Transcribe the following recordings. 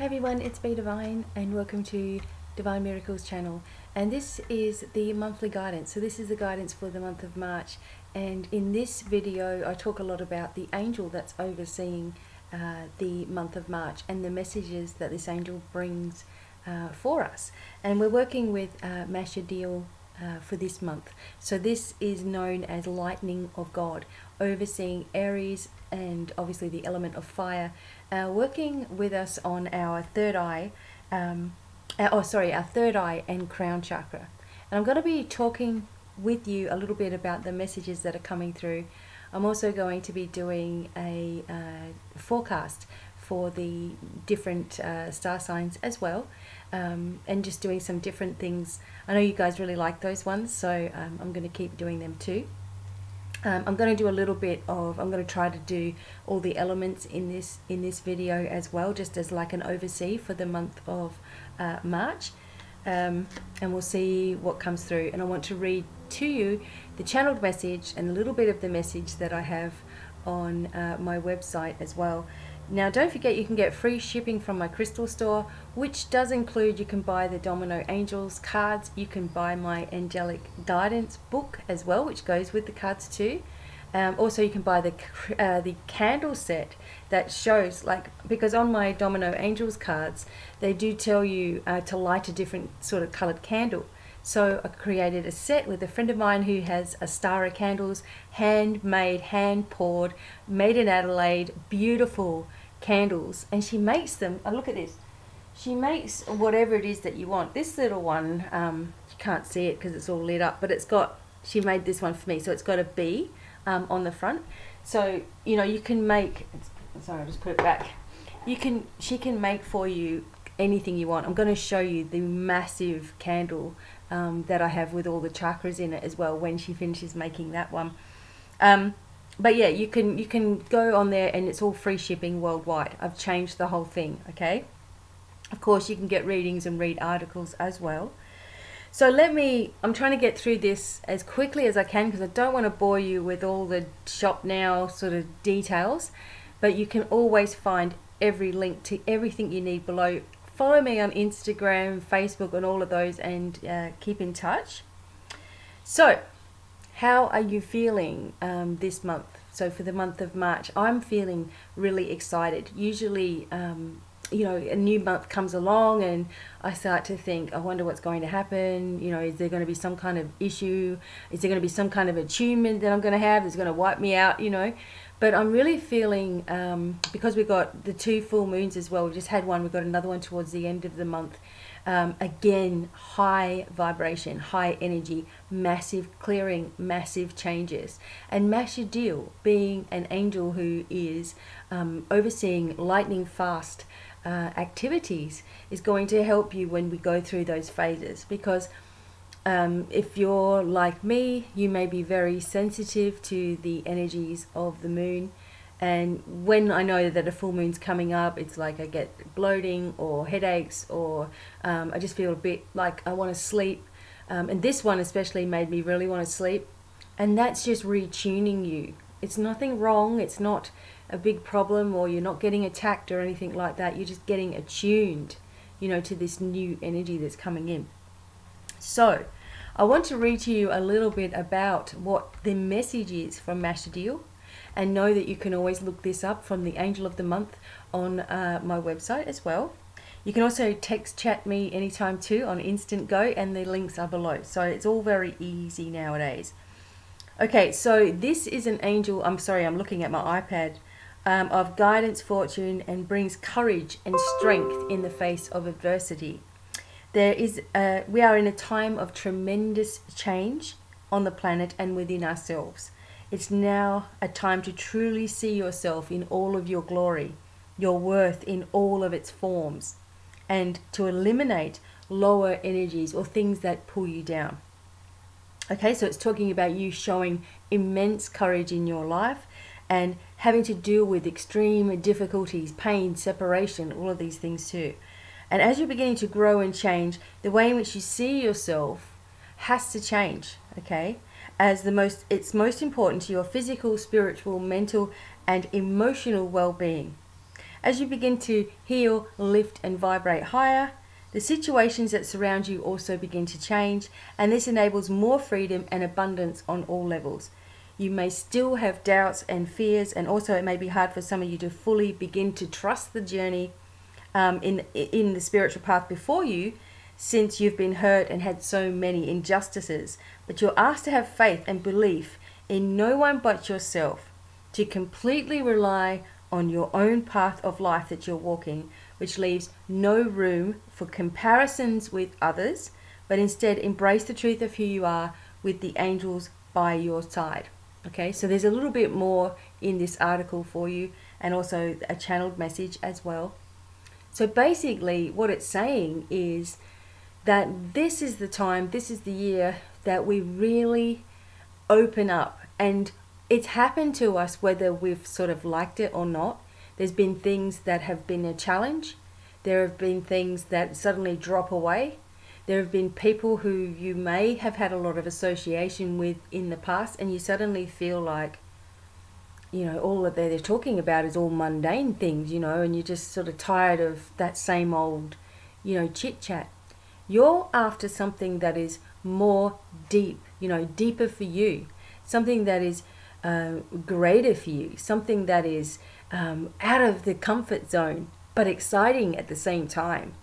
Hey everyone, it's Devine and welcome to Divine Miracles channel, and this is the monthly guidance. So this is the guidance for the month of March, and in this video I talk a lot about the angel that's overseeing the month of March and the messages that this angel brings for us. And we're working with Machidiel for this month. So this is known as lightning of God, overseeing Aries and obviously the element of fire, working with us on our third eye, our third eye and crown chakra. And I'm going to be talking with you a little bit about the messages that are coming through. I'm also going to be doing a forecast for the different star signs as well, and just doing some different things. I know you guys really like those ones, so I'm going to keep doing them too. I'm going to do a little bit of, I'm going to try to do all the elements in this video as well, just as like an oversee for the month of March, and we'll see what comes through. And I want to read to you the channeled message and a little bit of the message that I have on my website as well. Now don't forget, you can get free shipping from my crystal store, which does include, you can buy the Domino Angels cards, you can buy my Angelic Guidance book as well, which goes with the cards too. Also you can buy the candle set that shows, like, because on my Domino Angels cards they do tell you to light a different sort of colored candle. So I created a set with a friend of mine who has a star of candles, handmade, hand poured, made in Adelaide, beautiful candles, and she makes them. Oh, look at this. She makes whatever it is that you want. This little one, you can't see it because it's all lit up, but it's got, she made this one for me, so it's got a bee on the front. So you know, you can make, sorry, I'll just put it back. She can make for you anything you want. I'm going to show you the massive candle that I have with all the chakras in it as well when she finishes making that one. But yeah, you can go on there and it's all free shipping worldwide. I've changed the whole thing, okay? Of course, you can get readings and read articles as well. So I'm trying to get through this as quickly as I can because I don't want to bore you with all the shop now sort of details, but you can always find every link to everything you need below. Follow me on Instagram, Facebook, and all of those, and keep in touch. So how are you feeling this month? So for the month of March, I'm feeling really excited. Usually, you know, a new month comes along and I start to think, I wonder what's going to happen. You know, is there going to be some kind of issue? Is there going to be some kind of attunement that I'm going to have that's going to wipe me out, you know? But I'm really feeling, because we've got the 2 full moons as well, we just had one, we've got another one towards the end of the month. Again, high vibration, high energy, massive clearing, massive changes. And Machidiel, being an angel who is overseeing lightning fast activities, is going to help you when we go through those phases, because if you're like me, you may be very sensitive to the energies of the moon. And when I know that a full moon's coming up, it's like I get bloating or headaches, or I just feel a bit like I want to sleep. And this one especially made me really want to sleep. And that's just retuning you. It's nothing wrong. It's not a big problem, or you're not getting attacked or anything like that. You're just getting attuned, you know, to this new energy that's coming in. So I want to read to you a little bit about what the message is from Machidiel, and know that you can always look this up from the Angel of the Month on my website as well. You can also text chat me anytime too on Instant Go, and the links are below. So it's all very easy nowadays. Okay, so this is an angel, I'm sorry, I'm looking at my iPad, of guidance, fortune, and brings courage and strength in the face of adversity. We are in a time of tremendous change on the planet and within ourselves. It's now a time to truly see yourself in all of your glory, your worth in all of its forms, and to eliminate lower energies or things that pull you down. Okay, so it's talking about you showing immense courage in your life and having to deal with extreme difficulties, pain, separation, all of these things too. And as you're beginning to grow and change, the way in which you see yourself has to change, okay? As it's most important to your physical, spiritual, mental, and emotional well-being. As you begin to heal, lift and vibrate higher, the situations that surround you also begin to change, and this enables more freedom and abundance on all levels. You may still have doubts and fears, and also it may be hard for some of you to fully begin to trust the journey in the spiritual path before you, since you've been hurt and had so many injustices. But you're asked to have faith and belief in no one but yourself, to completely rely on your own path of life that you're walking, which leaves no room for comparisons with others, but instead embrace the truth of who you are with the angels by your side. Okay, so there's a little bit more in this article for you, and also a channeled message as well. So basically what it's saying is that this is the time, this is the year that we really open up, and it's happened to us whether we've sort of liked it or not. There's been things that have been a challenge. There have been things that suddenly drop away. There have been people who you may have had a lot of association with in the past, and you suddenly feel like, you know, all that they're talking about is all mundane things, you know, and you're just sort of tired of that same old, you know, chit chat. You're after something that is more deep, you know, deeper for you, something that is greater for you, something that is out of the comfort zone, but exciting at the same time.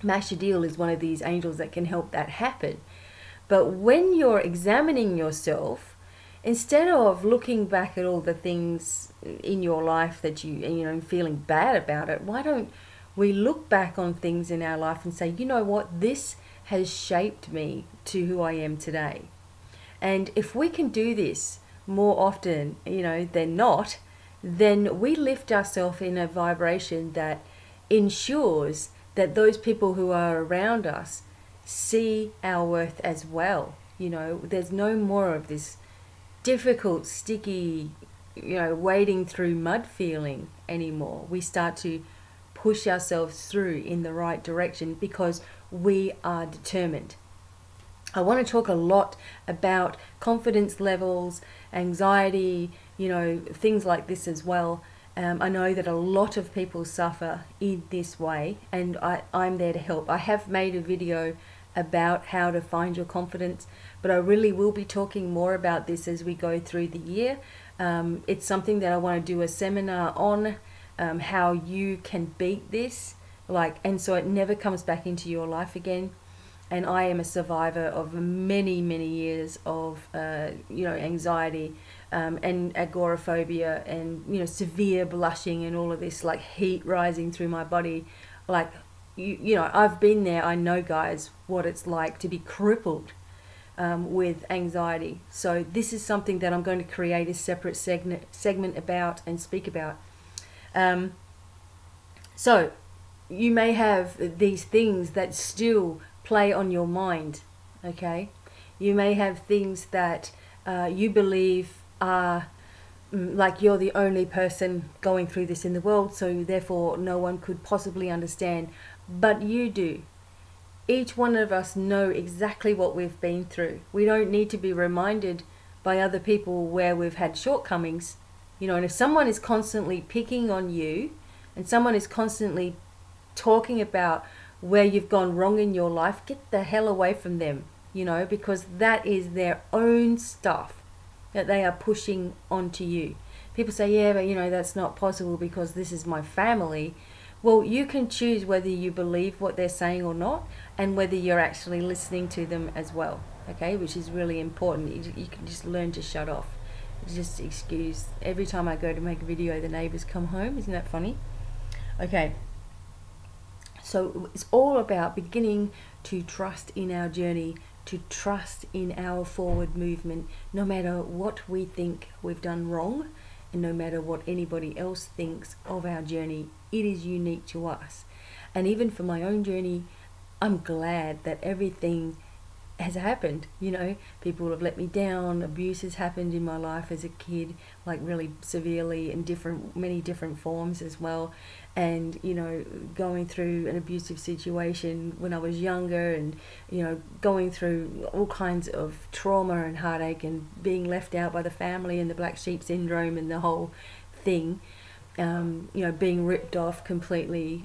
Machidiel is one of these angels that can help that happen. But when you're examining yourself, instead of looking back at all the things in your life that you know, feeling bad about it, why don't we look back on things in our life and say, you know what, this has shaped me to who I am today. And if we can do this more often, you know, than not, then we lift ourselves in a vibration that ensures that those people who are around us see our worth as well. You know, there's no more of this difficult, sticky, you know, wading through mud feeling anymore. We start to push ourselves through in the right direction because we are determined. I want to talk a lot about confidence levels, anxiety, you know, things like this as well. I know that a lot of people suffer in this way, and I'm there to help. I have made a video about how to find your confidence, but I really will be talking more about this as we go through the year. It's something that I want to do a seminar on, how you can beat this, and so it never comes back into your life again. And I am a survivor of many, many years of, you know, anxiety and agoraphobia, and, you know, severe blushing and all of this, like heat rising through my body. Like, you know, I've been there. I know, guys, what it's like to be crippled with anxiety. So this is something that I'm going to create a separate segment about and speak about. So you may have these things that still play on your mind, okay? You may have things that you believe are like you're the only person going through this in the world, so therefore no one could possibly understand, but you do. Each one of us know exactly what we've been through. We don't need to be reminded by other people where we've had shortcomings, you know. And if someone is constantly picking on you, and someone is constantly talking about where you've gone wrong in your life, get the hell away from them, you know, because that is their own stuff that they are pushing onto you. People say, yeah, but you know, that's not possible because this is my family. Well, you can choose whether you believe what they're saying or not, and whether you're actually listening to them as well, okay, which is really important. You can just learn to shut off. Just excuse, every time I go to make a video, the neighbors come home. Isn't that funny? Okay. So it's all about beginning to trust in our journey, to trust in our forward movement, no matter what we think we've done wrong, and no matter what anybody else thinks of our journey. It is unique to us. And even for my own journey, I'm glad that everything has happened. You know, people have let me down, abuse has happened in my life as a kid, like really severely, in many different forms as well. And, you know, going through an abusive situation when I was younger, and, you know, going through all kinds of trauma and heartache, and being left out by the family, and the black sheep syndrome and the whole thing. you know, being ripped off completely,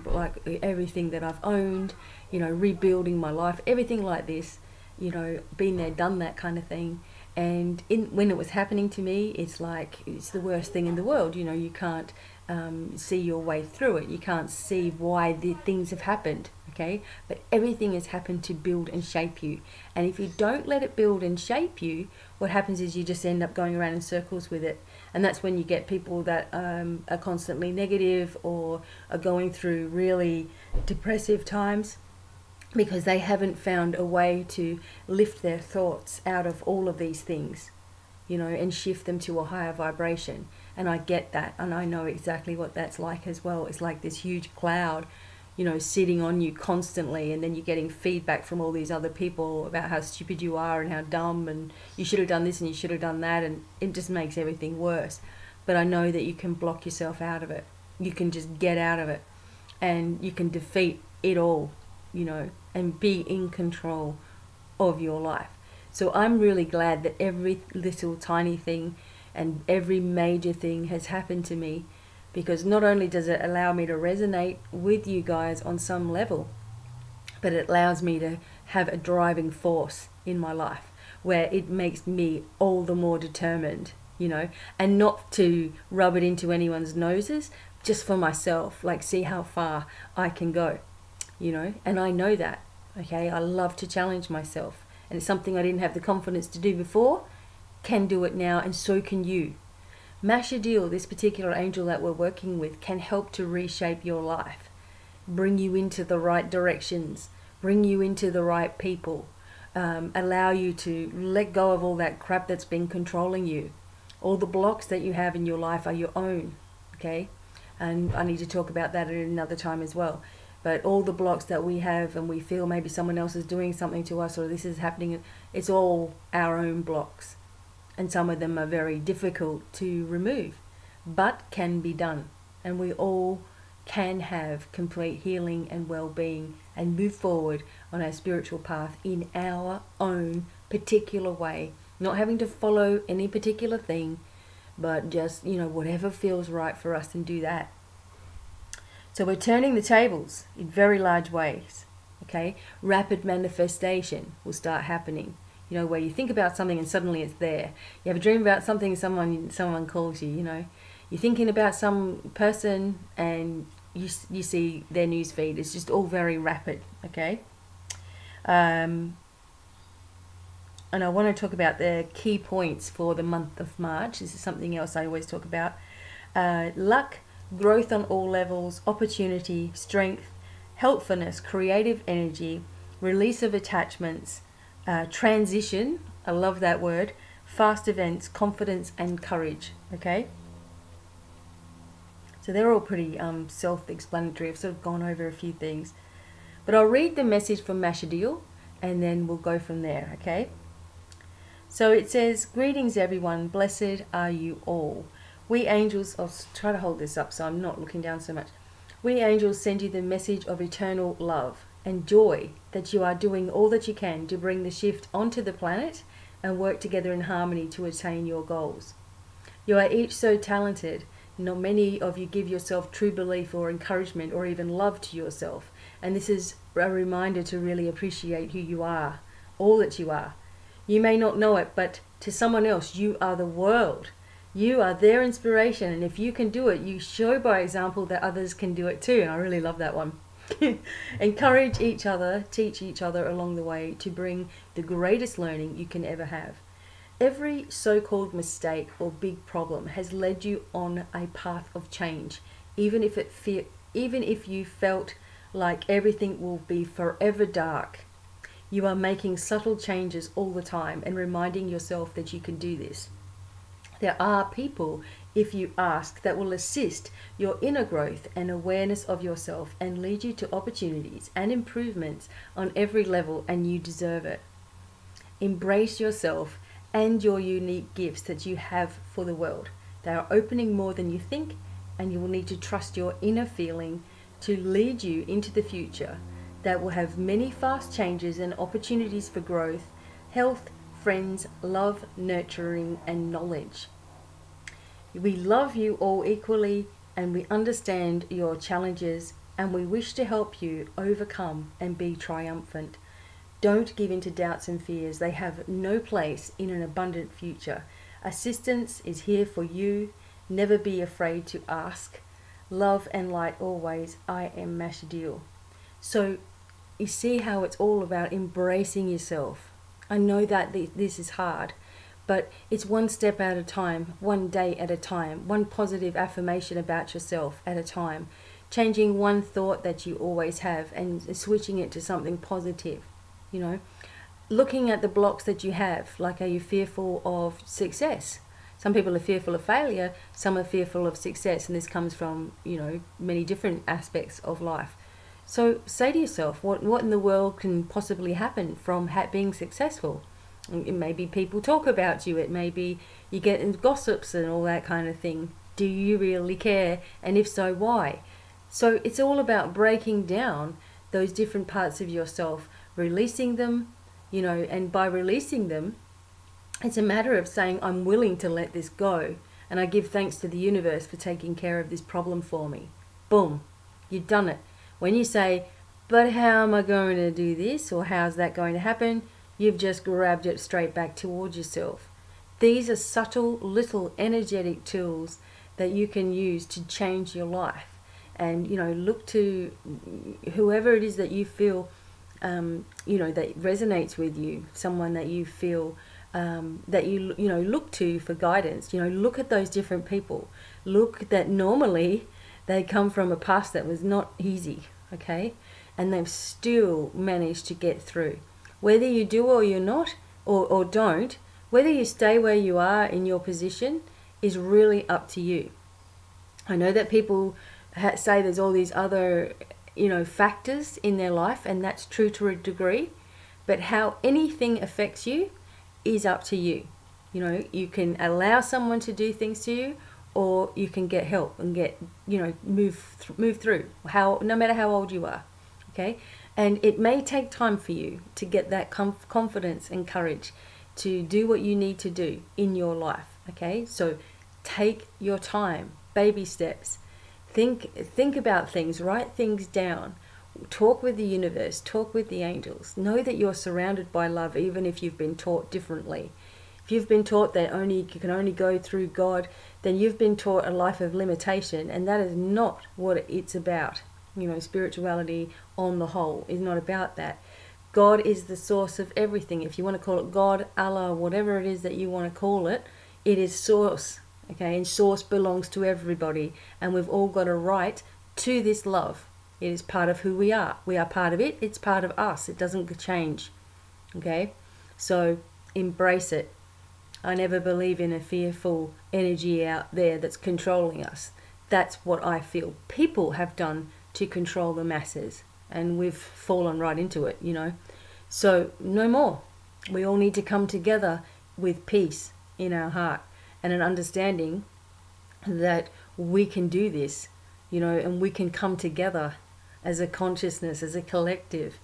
like everything that I've owned, you know, rebuilding my life, everything like this, you know, been there, done that kind of thing. And when it was happening to me, it's like, it's the worst thing in the world. You know, you can't see your way through it. You can't see why the things have happened, okay? But everything has happened to build and shape you. And if you don't let it build and shape you, what happens is you just end up going around in circles with it. And that's when you get people that are constantly negative or are going through really depressive times, because they haven't found a way to lift their thoughts out of all of these things, you know, and shift them to a higher vibration. And I get that, and I know exactly what that's like as well. It's like this huge cloud, you know, sitting on you constantly, and then you're getting feedback from all these other people about how stupid you are and how dumb, and you should have done this and you should have done that, and it just makes everything worse. But I know that you can block yourself out of it. You can just get out of it, and you can defeat it all, you know, and be in control of your life. So I'm really glad that every little tiny thing and every major thing has happened to me, because not only does it allow me to resonate with you guys on some level, but it allows me to have a driving force in my life where it makes me all the more determined, you know, and not to rub it into anyone's noses, just for myself, like see how far I can go, you know. And I know that, okay, I love to challenge myself, and it's something I didn't have the confidence to do before, can do it now, and so can you. Machidiel, this particular angel that we're working with, can help to reshape your life, bring you into the right directions, bring you into the right people, allow you to let go of all that crap that's been controlling you. All the blocks that you have in your life are your own, okay? And I need to talk about that at another time as well. But all the blocks that we have, and we feel maybe someone else is doing something to us, or this is happening, it's all our own blocks. And some of them are very difficult to remove, but can be done. And we all can have complete healing and well-being and move forward on our spiritual path in our own particular way, not having to follow any particular thing, but just, you know, whatever feels right for us, and do that. So we're turning the tables in very large ways, okay? Rapid manifestation will start happening. You know, where you think about something and suddenly it's there. You have a dream about something and someone calls you, you know. You're thinking about some person and you see their news feed. It's just all very rapid, okay? And I want to talk about the key points for the month of March. This is something else I always talk about. Luck, growth on all levels, opportunity, strength, helpfulness, creative energy, release of attachments, transition, I love that word, fast events, confidence and courage, okay? So they're all pretty self-explanatory. I've sort of gone over a few things. But I'll read the message from Machidiel and then we'll go from there, okay? So it says, greetings everyone, blessed are you all. We angels, I'll try to hold this up so I'm not looking down so much. We angels send you the message of eternal love and joy that you are doing all that you can to bring the shift onto the planet and work together in harmony to attain your goals. You are each so talented. Not many of you give yourself true belief or encouragement or even love to yourself. And this is a reminder to really appreciate who you are, all that you are. You may not know it, but to someone else, you are the world. You are their inspiration. And if you can do it, you show by example that others can do it too. And I really love that one. Encourage each other, teach each other along the way to bring the greatest learning you can ever have. Every so-called mistake or big problem has led you on a path of change, even if you felt like everything will be forever dark. You are making subtle changes all the time and reminding yourself that you can do this. There are people, if you ask, that will assist your inner growth and awareness of yourself and lead you to opportunities and improvements on every level, and you deserve it. Embrace yourself and your unique gifts that you have for the world. They are opening more than you think, and you will need to trust your inner feeling to lead you into the future that will have many fast changes and opportunities for growth, health, friends, love, nurturing, and knowledge. We love you all equally. and we understand your challenges, and we wish to help you overcome and be triumphant. Don't give in to doubts and fears. They have no place in an abundant future. Assistance is here for you. Never be afraid to ask. Love and light always. I am Machidiel. So you see how it's all about embracing yourself. I know that this is hard, but it's one step at a time, one day at a time, one positive affirmation about yourself at a time, changing one thought that you always have and switching it to something positive, you know. Looking at the blocks that you have, like, are you fearful of success? Some people are fearful of failure, some are fearful of success, and this comes from, you know, many different aspects of life. So say to yourself, what in the world can possibly happen from being successful? It may be people talk about you, it may be you get into gossips and all that kind of thing. Do you really care? And if so, why? So it's all about breaking down those different parts of yourself, releasing them, you know, and by releasing them, it's a matter of saying, I'm willing to let this go, and I give thanks to the universe for taking care of this problem for me. Boom, you've done it. When you say, but how am I going to do this, or how's that going to happen, you've just grabbed it straight back towards yourself. These are subtle little energetic tools that you can use to change your life. And, you know, look to whoever it is that you feel, you know, that resonates with you, someone that you feel that you know, look to for guidance. You know, look at those different people. Look that normally they come from a past that was not easy, okay? And they've still managed to get through. Whether you do or you're not, or don't, whether you stay where you are in your position is really up to you. I know that people say there's all these other, you know, factors in their life, and that's true to a degree, but how anything affects you is up to you. You know, you can allow someone to do things to you, or you can get help and get, you know, move through, no matter how old you are, okay? And it may take time for you to get that confidence and courage to do what you need to do in your life, okay? So take your time, baby steps. Think about things, write things down, talk with the universe, talk with the angels. Know that you're surrounded by love, even if you've been taught differently. If you've been taught that you can only go through God, then you've been taught a life of limitation, and that is not what it's about. You know, spirituality on the whole is not about that. God is the source of everything. If you want to call it God, Allah, whatever it is that you want to call it, it is source, okay? And source belongs to everybody, and we've all got a right to this love. It is part of who we are. We are part of it. It's part of us. It doesn't change, okay? So embrace it. I never believe in a fearful energy out there that's controlling us. That's what I feel people have done to control the masses, and we've fallen right into it, you know. So no more. We all need to come together with peace in our heart and an understanding that we can do this, you know, and we can come together as a consciousness, as a collective,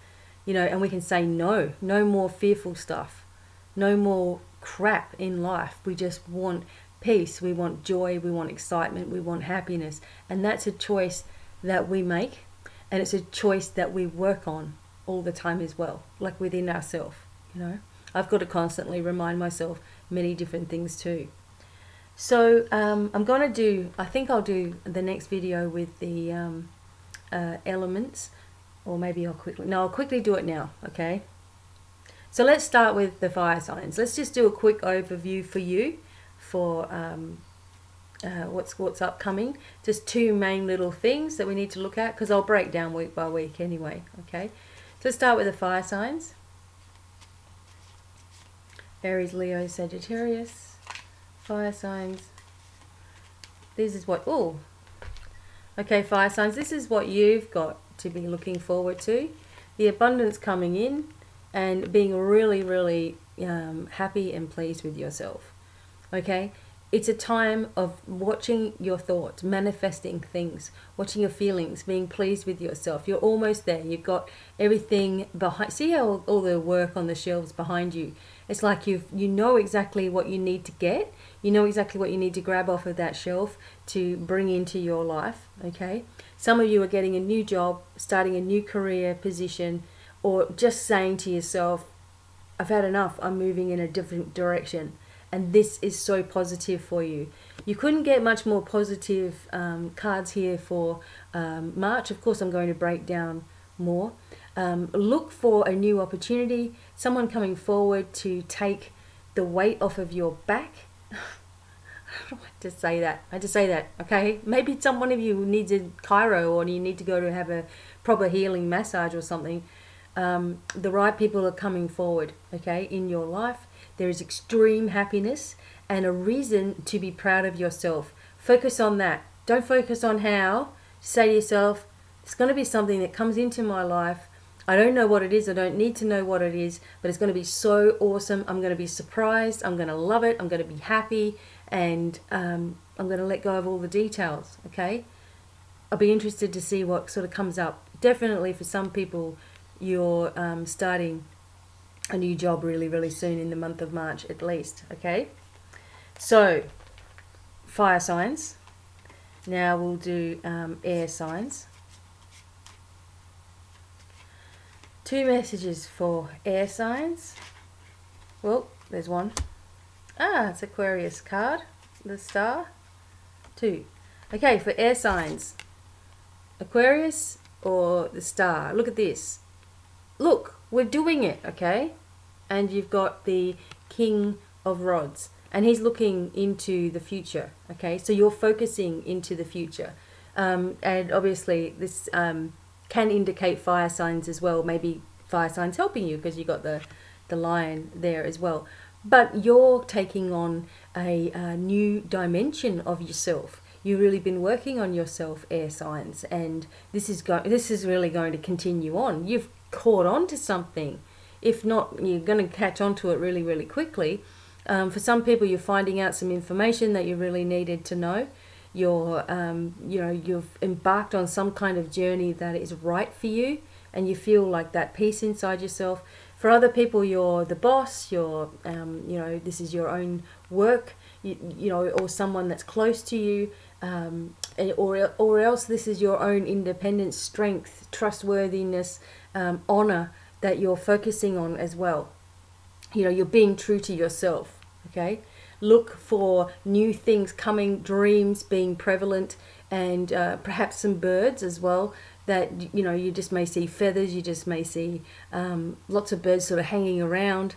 you know, and we can say no more fearful stuff, no more crap in life. We just want peace, we want joy, we want excitement, we want happiness, and that's a choice that we make, and it's a choice that we work on all the time as well, like within ourselves, you know. I've got to constantly remind myself many different things too. So I'm going to do, I think I'll do the next video with the elements, or maybe I'll quickly do it now, okay? So let's start with the fire signs. Let's just do a quick overview for you for what's upcoming. Just two main little things that we need to look at, because I'll break down week by week anyway, okay? So let's start with the fire signs. Aries, Leo, Sagittarius. Fire signs. This is what, okay, fire signs, this is what you've got to be looking forward to. The abundance coming in, and being really, really happy and pleased with yourself, okay? It's a time of watching your thoughts, manifesting things, watching your feelings, being pleased with yourself. You're almost there. You've got everything behind. See how all the work on the shelves behind you? It's like you know exactly what you need to get. You know exactly what you need to grab off of that shelf to bring into your life, okay? Some of you are getting a new job, starting a new career position, or just saying to yourself, I've had enough, I'm moving in a different direction. And this is so positive for you. You couldn't get much more positive cards here for March. Of course, I'm going to break down more. Look for a new opportunity, someone coming forward to take the weight off of your back. I don't want to say that. I just say that, okay? Maybe one of you needs a chiro, or you need to go to have a proper healing massage or something. The right people are coming forward, okay, in your life. There is extreme happiness and a reason to be proud of yourself. Focus on that. Don't focus on how. Say to yourself, it's going to be something that comes into my life. I don't know what it is. I don't need to know what it is, but it's going to be so awesome. I'm going to be surprised. I'm going to love it. I'm going to be happy, and I'm going to let go of all the details, okay? I'll be interested to see what sort of comes up. Definitely for some people, you're starting a new job really, really soon in the month of March at least, okay? So, fire signs. Now we'll do air signs. 2 messages for air signs. Well, there's one. Ah, it's Aquarius card, the star. 2. Okay, for air signs, Aquarius or the star. Look at this. Look, we're doing it, okay? And you've got the King of Rods, and he's looking into the future, okay? So you're focusing into the future. And obviously this can indicate fire signs as well. Maybe fire signs helping you because you got the lion there as well. But you're taking on a new dimension of yourself. You've really been working on yourself, air signs, and this is really going to continue on. You've caught on to something. If not, you're going to catch on to it really, really quickly. For some people, you're finding out some information that you really needed to know. You're, you've embarked on some kind of journey that is right for you, and you feel like that peace inside yourself. For other people, you're the boss. You're, this is your own work. Or someone that's close to you, or else this is your own independence, strength, trustworthiness, honor that you're focusing on as well. You're being true to yourself, okay? Look for new things coming, dreams being prevalent, and perhaps some birds as well that, you just may see feathers, you just may see lots of birds sort of hanging around.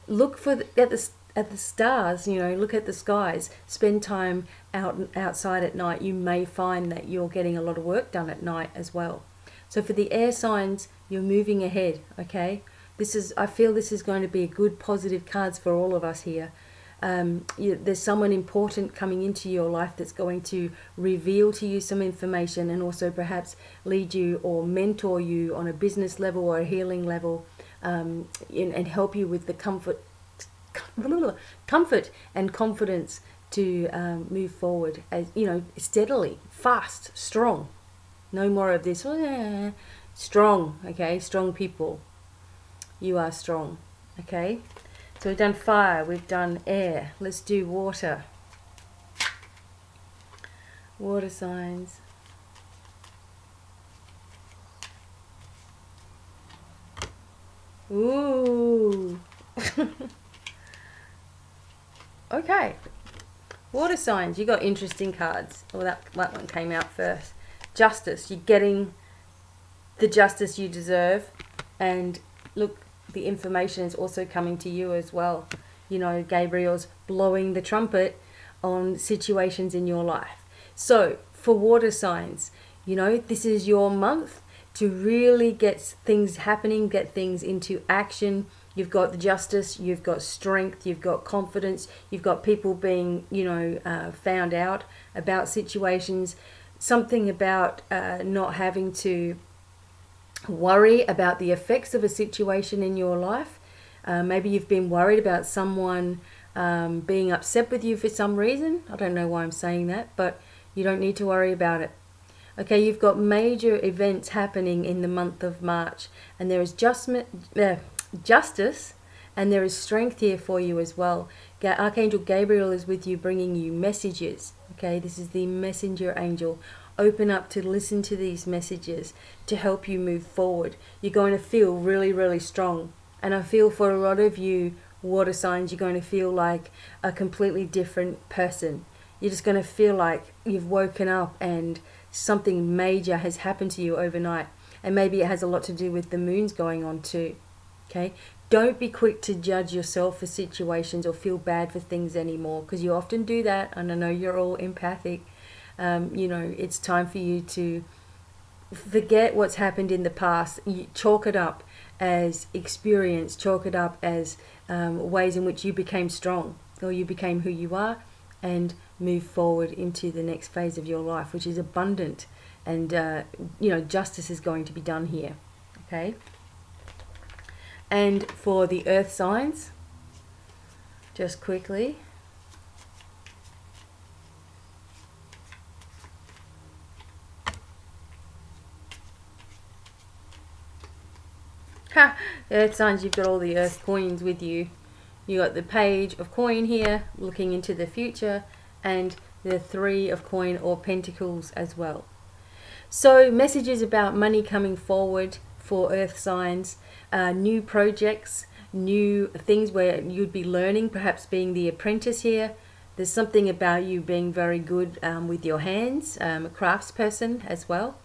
Look for at the stars, look at the skies. Spend time outside at night. You may find that you're getting a lot of work done at night as well. So for the air signs, you're moving ahead, okay? I feel this is going to be a good, positive cards for all of us here. There's someone important coming into your life that's going to reveal to you some information, and also perhaps lead you or mentor you on a business level or a healing level, and help you with the comfort and confidence to move forward, as steadily, fast, strong. No more of this strong, okay? Strong people. You are strong, okay? So we've done fire, we've done air. Let's do water. Water signs. Ooh. Okay. Water signs, you got interesting cards. Well, that one came out first. Justice, you're getting the justice you deserve. And look, the information is also coming to you as well. Gabriel's blowing the trumpet on situations in your life. So for water signs, this is your month to really get things happening, get things into action. You've got the justice, you've got strength, you've got confidence, you've got people being, found out about situations. Something about not having to worry about the effects of a situation in your life. Maybe you've been worried about someone being upset with you for some reason. I don't know why I'm saying that, but you don't need to worry about it. Okay, you've got major events happening in the month of March, and there is justice And there is strength here for you as well. Archangel Gabriel is with you, bringing you messages. Okay, this is the messenger angel. Open up to listen to these messages to help you move forward. You're going to feel really, really strong. And I feel for a lot of you water signs, you're going to feel like a completely different person. You're just going to feel like you've woken up and something major has happened to you overnight. And maybe it has a lot to do with the moons going on too. Okay, don't be quick to judge yourself for situations or feel bad for things anymore, because you often do that, and I know you're all empathic. You know, it's time for you to forget what's happened in the past. You chalk it up as experience, chalk it up as ways in which you became strong, or you became who you are, and move forward into the next phase of your life, which is abundant. And you know, justice is going to be done here. Okay. And for the earth signs, just quickly, earth signs, you've got all the earth coins with you. You got the page of coin here, looking into the future, and the 3 of coin or pentacles as well. So messages about money coming forward for earth signs, new projects, new things where you'd be learning, perhaps being the apprentice here. There's something about you being very good with your hands, a craftsperson as well.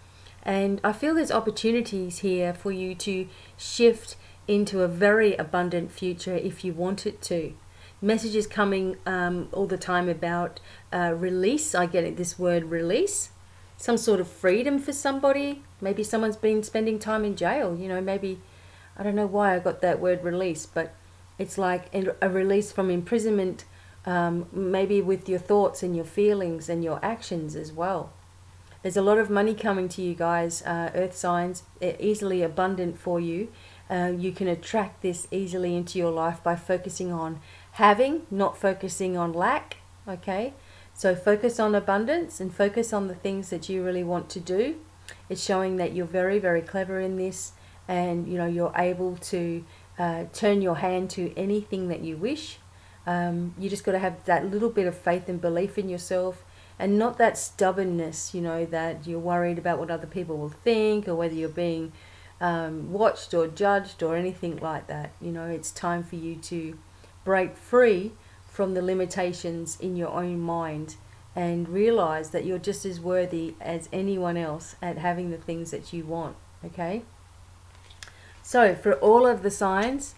And I feel there's opportunities here for you to shift into a very abundant future if you want it to. Messages coming all the time about release. I get it, this word release. Some sort of freedom for somebody. Maybe someone's been spending time in jail. You know, maybe, I don't know why I got that word release, but it's like a release from imprisonment, maybe with your thoughts and your feelings and your actions as well. There's a lot of money coming to you guys, earth signs, easily abundant for you. You can attract this easily into your life by focusing on having, not focusing on lack. Okay, so focus on abundance and focus on the things that you really want to do. It's showing that you're very, very clever in this, and you know, you're able to turn your hand to anything that you wish. You just got to have that little bit of faith and belief in yourself, and not that stubbornness, you know, that you're worried about what other people will think, or whether you're being watched or judged or anything like that. You know, it's time for you to break free from the limitations in your own mind and realize that you're just as worthy as anyone else at having the things that you want. Okay, so for all of the signs,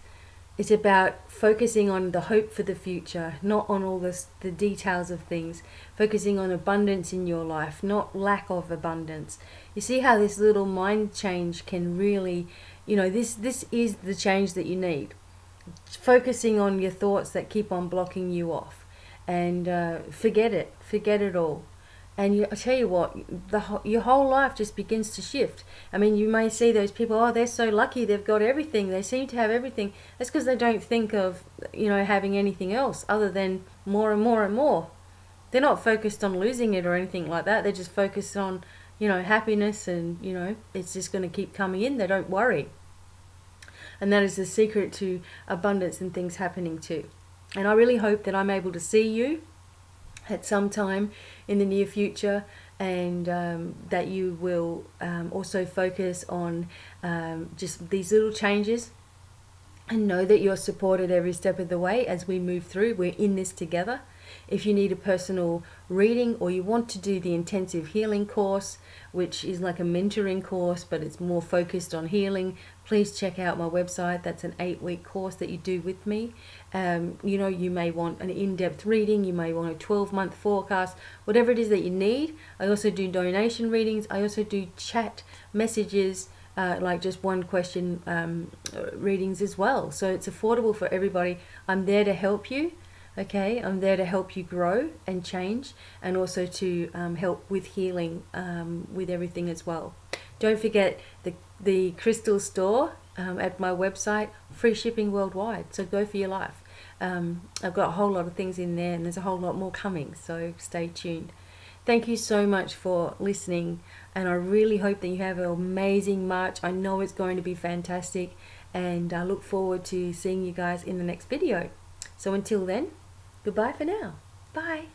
it's about focusing on the hope for the future, not on all the details of things. Focusing on abundance in your life, not lack of abundance. You see how this little mind change can really, you know, this is the change that you need. Focusing on your thoughts that keep on blocking you off, and forget it all. And I tell you what, your whole life just begins to shift. I mean, you may see those people, oh, they're so lucky, they've got everything, they seem to have everything. That's because they don't think of, you know, having anything else other than more and more and more. They're not focused on losing it or anything like that. They're just focused on, you know, happiness, and, you know, it's just going to keep coming in. They don't worry. And that is the secret to abundance and things happening too. And I really hope that I'm able to see you at some time in the near future, and that you will also focus on just these little changes, and know that you're supported every step of the way as we move through. We're in this together. If you need a personal reading, or you want to do the intensive healing course, which is like a mentoring course but it's more focused on healing, please check out my website. That's an 8-week course that you do with me. You know, you may want an in-depth reading, you may want a 12-month forecast, whatever it is that you need. I also do donation readings. I also do chat messages, like just one question readings as well. So it's affordable for everybody. I'm there to help you. Okay, I'm there to help you grow and change, and also to help with healing, with everything as well. Don't forget the crystal store at my website, free shipping worldwide. So go for your life. I've got a whole lot of things in there, and there's a whole lot more coming, so stay tuned. Thank you so much for listening, and I really hope that you have an amazing March. I know it's going to be fantastic, and I look forward to seeing you guys in the next video. So until then, goodbye for now. Bye.